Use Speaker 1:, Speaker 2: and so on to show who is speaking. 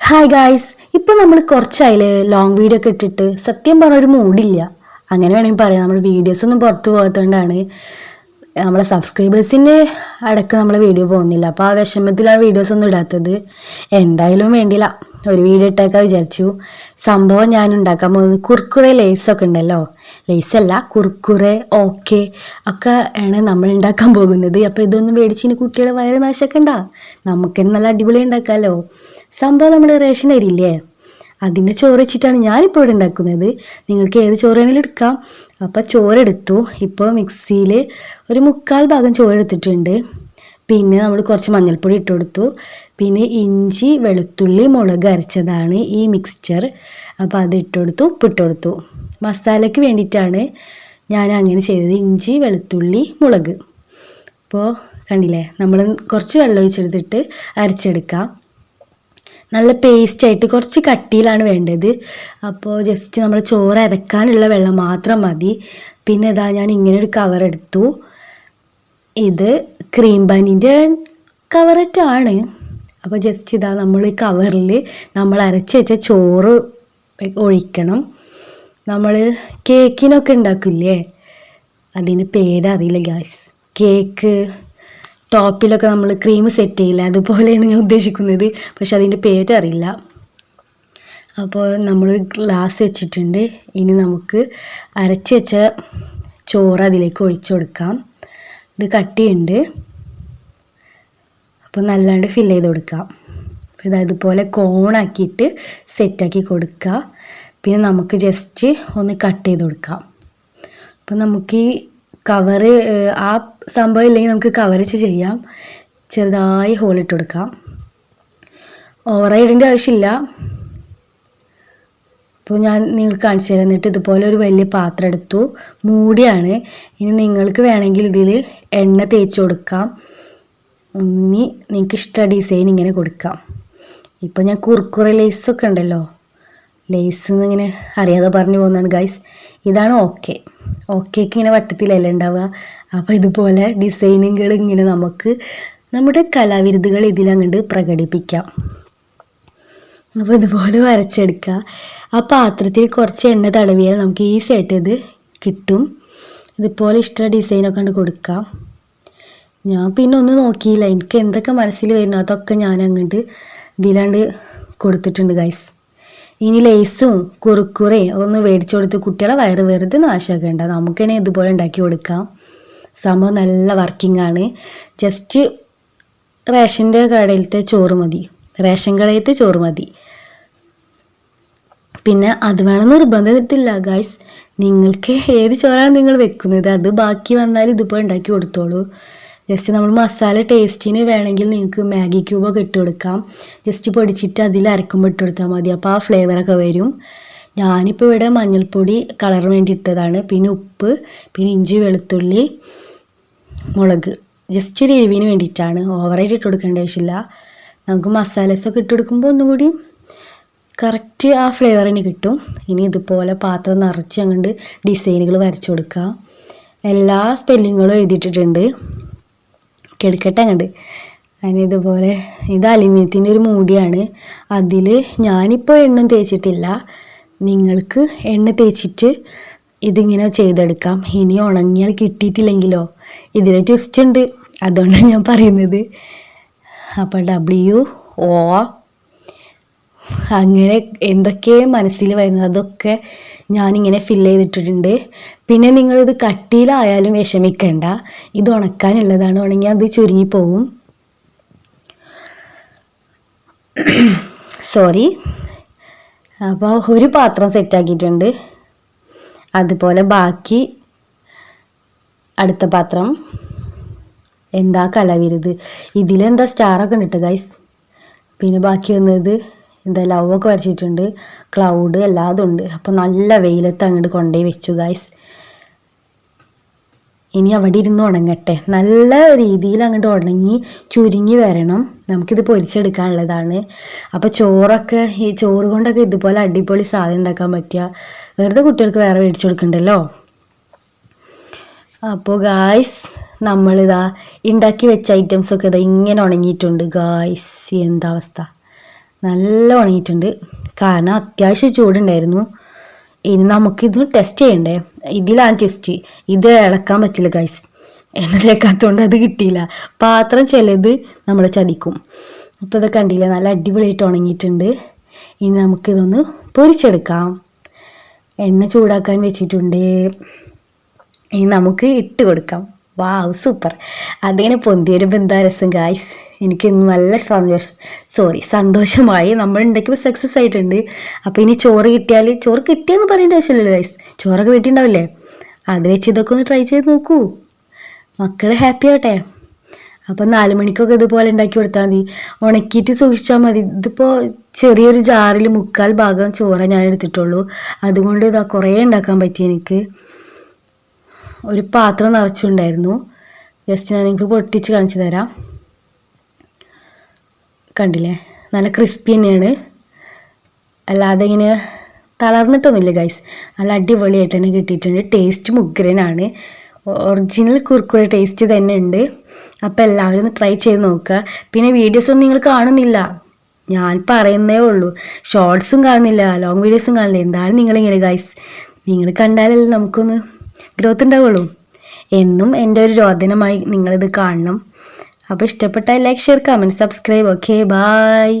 Speaker 1: Hi guys, ഇപ്പം നമ്മൾ കുറച്ചായില്ലേ long video ഒക്കെ ഇട്ടിട്ട്. സത്യം പറഞ്ഞ ഒരു മൂഡില്ല, അങ്ങനെ വേണമെങ്കിൽ പറയാം. നമ്മൾ വീഡിയോസ് ഒന്നും പുറത്ത് പോകാത്തതുകൊണ്ടാണ് നമ്മളെ സബ്സ്ക്രൈബേഴ്സിൻ്റെ അടക്കം നമ്മളെ വീഡിയോ പോകുന്നില്ല. അപ്പോൾ ആ വിഷമത്തിലാണ് വീഡിയോസ് ഒന്നും ഇടാത്തത്. എന്തായാലും വേണ്ടില്ല, ഒരു വീഡിയോ ഇട്ടേക്കാൻ വിചാരിച്ചു. സംഭവം ഞാൻ ഉണ്ടാക്കാൻ പോകുന്നത് കുർക്കുറെ ലേസൊക്കെ ഉണ്ടല്ലോ, ലേസല്ല കുർക്കുറെ ഓക്കെ ഒക്കെ ആണ് നമ്മൾ ഉണ്ടാക്കാൻ പോകുന്നത്. അപ്പോൾ ഇതൊന്നും മേടിച്ചിന് കുട്ടിയുടെ വയറ് നാശക്കണ്ട, നമുക്ക് നല്ല അടിപൊളി ഉണ്ടാക്കാമല്ലോ. സംഭവം നമ്മുടെ റേഷൻ അരിയില്ലേ, അതിൻ്റെ ചോറ് വെച്ചിട്ടാണ് ഞാനിപ്പോൾ ഇവിടെ ഉണ്ടാക്കുന്നത്. നിങ്ങൾക്ക് ഏത് ചോറ് വേണമെങ്കിലും എടുക്കാം. അപ്പോൾ ചോറെടുത്തു. ഇപ്പോൾ മിക്സിയിൽ ഒരു 1/4 ഭാഗം ചോറെടുത്തിട്ടുണ്ട്. പിന്നെ നമ്മൾ കുറച്ച് മഞ്ഞൾപ്പൊടി ഇട്ട് കൊടുത്തു. പിന്നെ ഇഞ്ചി വെളുത്തുള്ളി മുളക് അരച്ചതാണ് ഈ മിക്സ്ചർ. അപ്പോൾ അത് ഇട്ട് കൊടുത്തു, ഉപ്പിട്ട് കൊടുത്തു. മസാലയ്ക്ക് വേണ്ടിയിട്ടാണ് ഞാൻ അങ്ങനെ ചെയ്തത്, ഇഞ്ചി വെളുത്തുള്ളി മുളക്. അപ്പോൾ കണ്ടില്ലേ, നമ്മൾ കുറച്ച് വെള്ളം ഒഴിച്ചെടുത്തിട്ട് അരച്ചെടുക്കാം. നല്ല പേസ്റ്റായിട്ട് കുറച്ച് കട്ടിയിലാണ് വേണ്ടത്. അപ്പോൾ ജസ്റ്റ് നമ്മൾ ചോറ് അരക്കാനുള്ള വെള്ളം മാത്രം മതി. പിന്നെ ഇതാ ഞാൻ ഇങ്ങനൊരു കവർ എടുത്തു. ഇത് ക്രീം ബന്നിൻ്റെ കവററ്റാണ്. അപ്പോൾ ജസ്റ്റ് ഇതാ നമ്മൾ ഈ കവറിൽ നമ്മൾ അരച്ച് വെച്ച ചോറ് ഒഴിക്കണം. നമ്മൾ കേക്കിനൊക്കെ ഉണ്ടാക്കില്ലേ, അതിന് പേരറിയില്ല ഗായ്സ്. കേക്ക് ടോപ്പിലൊക്കെ നമ്മൾ ക്രീം സെറ്റ് ചെയ്യില്ല, അതുപോലെയാണ് ഞാൻ ഉദ്ദേശിക്കുന്നത്. പക്ഷെ അതിൻ്റെ പേരറിയില്ല. അപ്പോൾ നമ്മൾ ഗ്ലാസ് വെച്ചിട്ടുണ്ട്. ഇനി നമുക്ക് അരച്ച് വെച്ച ചോറ് അതിലേക്ക് ഒഴിച്ചു കൊടുക്കാം. ഇത് കട്ടിയുണ്ട്, അപ്പോൾ നല്ലാണ്ട് ഫില്ല് ചെയ്ത് കൊടുക്കാം. അപ്പോൾ ഇതുപോലെ കോണാക്കിയിട്ട് സെറ്റാക്കി കൊടുക്കുക. പിന്നെ നമുക്ക് ജസ്റ്റ് ഒന്ന് കട്ട് ചെയ്ത് കൊടുക്കാം. അപ്പോൾ നമുക്ക് ഈ കവറ് ആ സംഭവം ഇല്ലെങ്കിൽ നമുക്ക് കവർ വെച്ച് ചെയ്യാം. ചെറുതായി ഹോളിട്ട് കൊടുക്കാം, ഓവറായി ഇടേണ്ട ആവശ്യമില്ല. അപ്പോൾ ഞാൻ നിങ്ങൾക്ക് കാണിച്ചു തരാം. എന്നിട്ട് ഇതുപോലെ ഒരു വലിയ പാത്രം എടുത്തു, മൂടിയാണ്. ഇനി നിങ്ങൾക്ക് വേണമെങ്കിൽ ഇതിൽ എണ്ണ തേച്ച് കൊടുക്കാം. ഇനി നിങ്ങൾക്ക് ഇഷ്ട ഡിസൈൻ ഇങ്ങനെ കൊടുക്കാം. ഇപ്പോൾ ഞാൻ കുർക്കുറെ ലേസൊക്കെ ഉണ്ടല്ലോ, ലേസ് എന്നിങ്ങനെ അറിയാതെ പറഞ്ഞു പോകുന്നതാണ് ഗൈസ്. ഇതാണ് ഓക്കേക്ക് ഇങ്ങനെ വട്ടത്തിലല്ല ഉണ്ടാവുക. അപ്പോൾ ഇതുപോലെ ഡിസൈനുകൾ ഇങ്ങനെ നമുക്ക് നമ്മുടെ കലാവിരുതുകൾ ഇതിലങ്ങോട്ട് പ്രകടിപ്പിക്കാം. അപ്പോൾ ഇതുപോലെ വരച്ചെടുക്കുക. ആ പാത്രത്തിൽ കുറച്ച് എണ്ണ തടവിയാൽ നമുക്ക് ഈസി ആയിട്ട് ഇത് കിട്ടും. ഇതുപോലെ ഇഷ്ട ഡിസൈനൊക്കെ കണ്ട് കൊടുക്കാം. ഞാൻ പിന്നെ ഒന്നും നോക്കിയില്ല, എനിക്ക് എന്തൊക്കെ മനസ്സിൽ വരുന്നു അതൊക്കെ ഞാൻ അങ്ങോട്ട് ഇതിലാണ്ട് കൊടുത്തിട്ടുണ്ട് ഗൈസ്. ഇനി ലേസും കുറുക്കുറേ ഒന്ന് മേടിച്ചു കൊടുത്ത് കുട്ടികളെ വയറ് വെറുതെ നാശമാക്കേണ്ട, നമുക്ക് തന്നെ ഇതുപോലെ ഉണ്ടാക്കി കൊടുക്കാം. സംഭവം നല്ല വർക്കിംഗ് ആണ്. ജസ്റ്റ് റേഷൻ്റെ കടയിലത്തെ ചോറ് മതി, റേഷൻ കടയിലത്തെ ചോറ് മതി. പിന്നെ അത് വേണം നിർബന്ധത്തില്ല ഗൈസ്. നിങ്ങൾക്ക് ഏത് ചോറാണ് നിങ്ങൾ വെക്കുന്നത് അത് ബാക്കി വന്നാൽ ഇതുപോലെ ഉണ്ടാക്കി കൊടുത്തോളൂ. ജസ്റ്റ് നമ്മൾ മസാല ടേസ്റ്റിന് വേണമെങ്കിൽ നിങ്ങൾക്ക് മാഗി ക്യൂബൊക്കെ ഇട്ട് കൊടുക്കാം. ജസ്റ്റ് പൊടിച്ചിട്ട് അതിൽ അരക്കുമ്പോൾ ഇട്ട് കൊടുത്താൽ മതി, അപ്പോൾ ആ ഫ്ലേവറൊക്കെ വരും. ഞാനിപ്പോൾ ഇവിടെ മഞ്ഞൾപ്പൊടി കളറിന് വേണ്ടി ഇട്ടതാണ്. പിന്നെ ഉപ്പ്, പിന്നെ ഇഞ്ചി വെളുത്തുള്ളി മുളക് ജസ്റ്റ് ഒരു എരിവിന് വേണ്ടിയിട്ടാണ്, ഓവറായിട്ട് ഇട്ട് കൊടുക്കേണ്ട ആവശ്യമില്ല. നമുക്ക് മസാലസൊക്കെ ഇട്ട് കൊടുക്കുമ്പോൾ ഒന്നും കൂടി കറക്റ്റ് ആ ഫ്ലേവറിന് കിട്ടും. ഇനി ഇതുപോലെ പാത്രം നിറച്ച് അങ്ങോട്ട് ഡിസൈനുകൾ വരച്ച് കൊടുക്കുക. എല്ലാ സ്പെല്ലിങ്ങുകളും എഴുതിയിട്ടിട്ടുണ്ട്, കിടക്കട്ടെ അങ്ങോട്ട്. അതിനിതുപോലെ ഇത് അലുമിനിയത്തിൻ്റെ ഒരു മൂടിയാണ്. അതിൽ ഞാനിപ്പോൾ എണ്ണ തേച്ചിട്ടില്ല, നിങ്ങൾക്ക് എണ്ണ തേച്ചിട്ട് ഇതിങ്ങനെ ചെയ്തെടുക്കാം. ഇനി ഉണങ്ങിയാൽ കിട്ടിയിട്ടില്ലെങ്കിലോ, ഇതിലെ ട്വിസ്റ്റ് ഉണ്ട്, അതുകൊണ്ടാണ് ഞാൻ പറയുന്നത്. അപ്പോൾ WO അങ്ങനെ എന്തൊക്കെ മനസ്സിൽ വരുന്നത് അതൊക്കെ ഞാനിങ്ങനെ ഫില്ല് ചെയ്തിട്ടിട്ടുണ്ട്. പിന്നെ നിങ്ങളിത് കട്ടിയിലായാലും വിഷമിക്കണ്ട, ഇത് ഉണക്കാനുള്ളതാണ്, ഉണങ്ങി അത് ചുരുങ്ങിപ്പോവും. സോറി. അപ്പോൾ ഒരു പാത്രം സെറ്റാക്കിയിട്ടുണ്ട്. അതുപോലെ ബാക്കി അടുത്ത പാത്രം എന്താ കലവിരുത്, ഇതിലെന്താ സ്റ്റാറൊക്കെ ഉണ്ട് ഗൈസ്. പിന്നെ ബാക്കി വന്നത് എന്താ ലവൊക്കെ വരച്ചിട്ടുണ്ട്, ക്ലൗഡ് എല്ലാതും ഉണ്ട്. അപ്പോൾ നല്ല വെയിലത്ത് അങ്ങോട്ട് കൊണ്ടുപോയി വെച്ചു ഗൈസ്. ഇനി അവിടെ ഇരുന്ന് ഉണങ്ങട്ടെ, നല്ല രീതിയിൽ അങ്ങോട്ട് ഉണങ്ങി ചുരുങ്ങി വരണം. നമുക്കിത് പൊരിച്ചെടുക്കാനുള്ളതാണ്. അപ്പോൾ ചോറൊക്കെ ഈ ചോറ് കൊണ്ടൊക്കെ ഇതുപോലെ അടിപൊളി സാധനം ഉണ്ടാക്കാൻ പറ്റുക, വെറുതെ കുട്ടികൾക്ക് വേറെ മേടിച്ചു കൊടുക്കണ്ടല്ലോ. അപ്പോൾ ഗായ്സ് നമ്മളിതാ ഉണ്ടാക്കി വെച്ച ഐറ്റംസൊക്കെ ഇതാ ഇങ്ങനെ ഉണങ്ങിയിട്ടുണ്ട് ഗായ്സ്. എന്താ അവസ്ഥ, നല്ല ഉണങ്ങിയിട്ടുണ്ട്. കാരണം അത്യാവശ്യം ചൂടുണ്ടായിരുന്നു. ഇനി നമുക്കിത് ടെസ്റ്റ് ചെയ്യണ്ടേ. ഇതിലാണ് ടെസ്റ്റ്. ഇത് ഇളക്കാൻ പറ്റില്ല ഗൈസ്, എണ്ണ തേക്കാത്തതുകൊണ്ട് അത് കിട്ടിയില്ല. പാത്രം ചിലത് നമ്മൾ ചതിക്കും. അപ്പോൾ ഇത് കണ്ടില്ല, നല്ല അടിപൊളിയായിട്ട് ഉണങ്ങിയിട്ടുണ്ട്. ഇനി നമുക്കിതൊന്ന് പൊരിച്ചെടുക്കാം. എണ്ണ ചൂടാക്കാൻ വെച്ചിട്ടുണ്ട്. ഇനി നമുക്ക് ഇട്ട് കൊടുക്കാം. വാവ്, സൂപ്പർ. അതിങ്ങനെ പൊന്തി വരുമ്പോൾ എന്താ രസം ഗായ്സ്. എനിക്ക് നല്ല സന്തോഷമായി. നമ്മൾ ഉണ്ടാക്കിയപ്പോൾ സക്സസ് ആയിട്ടുണ്ട്. അപ്പോൾ ഇനി ചോറ് കിട്ടിയെന്ന് പറയേണ്ട ആവശ്യമില്ലല്ലോ ഗായ്സ്. ചോറൊക്കെ വീട്ടിലുണ്ടാവില്ലേ, അത് വെച്ച് ഇതൊക്കെ ഒന്ന് ട്രൈ ചെയ്ത് നോക്കൂ. മക്കൾ ഹാപ്പി ആവട്ടെ. അപ്പം 4 മണിക്കൊക്കെ ഇതുപോലെ ഉണ്ടാക്കി കൊടുത്താൽ മതി. ഉണക്കിയിട്ട് സൂക്ഷിച്ചാൽ മതി. ഇതിപ്പോൾ ചെറിയൊരു ജാറിൽ 1/4 ഭാഗം ചോറ് ഞാൻ എടുത്തിട്ടുള്ളൂ. അതുകൊണ്ട് ഇതാ കുറേ ഉണ്ടാക്കാൻ പറ്റി എനിക്ക്. ഒരു പാത്രം നിറച്ചുണ്ടായിരുന്നു. ജസ്റ്റ് ഞാൻ നിങ്ങൾക്ക് പൊട്ടിച്ച് കാണിച്ചു തരാം. കണ്ടില്ലേ, നല്ല ക്രിസ്പി തന്നെയാണ്. അല്ലാതെ ഇങ്ങനെ തളർന്നിട്ടൊന്നുമില്ല ഗൈസ്. നല്ല അടിപൊളിയായിട്ട് തന്നെ കിട്ടിയിട്ടുണ്ട്. ടേസ്റ്റ് മുഗ്രനാണ്. ഒറിജിനൽ കുർക്കുറെ ടേസ്റ്റ് തന്നെ ഉണ്ട്. അപ്പോൾ എല്ലാവരും ഒന്ന് ട്രൈ ചെയ്ത് നോക്കുക. പിന്നെ വീഡിയോസൊന്നും നിങ്ങൾ കാണുന്നില്ല, ഞാൻ പറയുന്നേ ഉള്ളൂ. ഷോർട്സും കാണുന്നില്ല, ലോങ് വീഡിയോസും കാണില്ല. എന്താണ് നിങ്ങളിങ്ങനെ ഗൈസ്? നിങ്ങൾ കണ്ടാലല്ലേ നമുക്കൊന്ന് ഗ്രോത്ത് ഉണ്ടാവുള്ളൂ. എന്നും എൻ്റെ ഒരു രോദനമായി നിങ്ങളിത് കാണണം. അപ്പോൾ ഇഷ്ടപ്പെട്ടാൽ like, share, comment, subscribe. Okay, by.